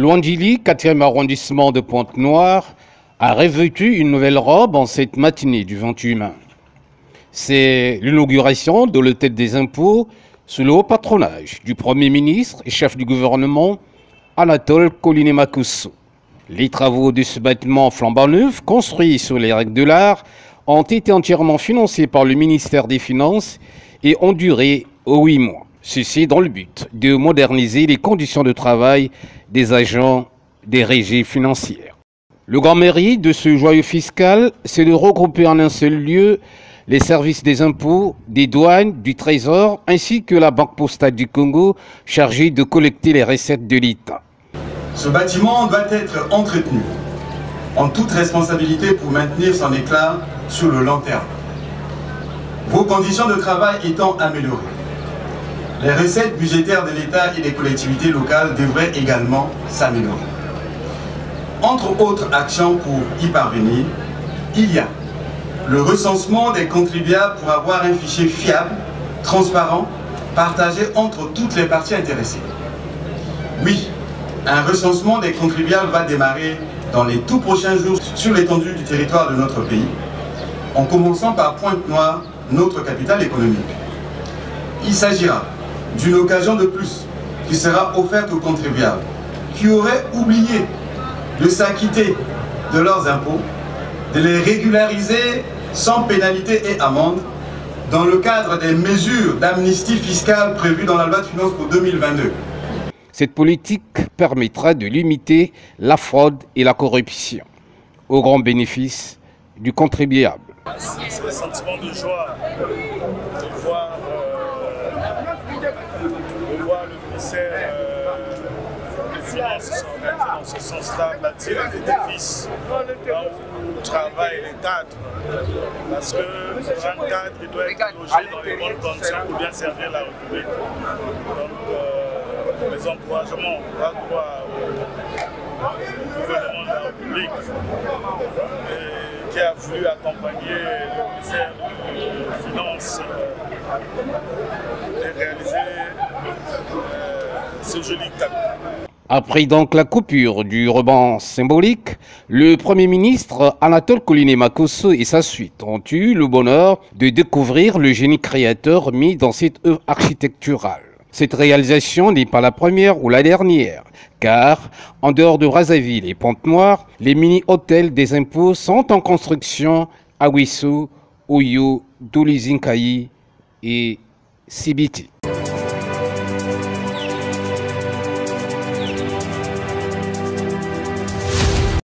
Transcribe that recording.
Louandjili, 4e arrondissement de Pointe-Noire, a revêtu une nouvelle robe en cette matinée du 28 mai. C'est l'inauguration de l'hôtel des impôts sous le haut patronage du Premier ministre et chef du gouvernement, Anatole Koliné-Makosso. Les travaux de ce bâtiment flambant neuf, construit sur les règles de l'art, ont été entièrement financés par le ministère des Finances et ont duré 8 mois. Ceci dans le but de moderniser les conditions de travail des agents des régies financières. Le grand mérite de ce joyau fiscal, c'est de regrouper en un seul lieu les services des impôts, des douanes, du Trésor, ainsi que la Banque postale du Congo, chargée de collecter les recettes de l'État. Ce bâtiment doit être entretenu en toute responsabilité pour maintenir son éclat sur le long terme. Vos conditions de travail étant améliorées, les recettes budgétaires de l'État et des collectivités locales devraient également s'améliorer. Entre autres actions pour y parvenir, il y a le recensement des contribuables pour avoir un fichier fiable, transparent, partagé entre toutes les parties intéressées. Oui, un recensement des contribuables va démarrer dans les tout prochains jours sur l'étendue du territoire de notre pays, en commençant par Pointe-Noire, notre capitale économique. Il s'agira d'une occasion de plus qui sera offerte aux contribuables qui auraient oublié de s'acquitter de leurs impôts, de les régulariser sans pénalité et amende dans le cadre des mesures d'amnistie fiscale prévues dans la loi de finances pour 2022. Cette politique permettra de limiter la fraude et la corruption au grand bénéfice du contribuable. C'est un sentiment de joie de voir le ministère des Finances s'organiser dans ce sens-là, bâtir des édifices où travaillent les cadres. Parce que pour un cadre, il doit être logé dans les bonnes conditions pour bien servir la République. Donc, les encouragements à droit au gouvernement de la République qui a voulu accompagner le ministère des Finances et réaliser ce joli cadeau. Après donc la coupure du ruban symbolique, le Premier ministre Anatole Koliné-Makosso et sa suite ont eu le bonheur de découvrir le génie créateur mis dans cette œuvre architecturale. Cette réalisation n'est pas la première ou la dernière, car en dehors de Brazzaville et Pointe-Noire, les mini-hôtels des impôts sont en construction à Wissou, Oyo, Doulizinkaï et Sibiti.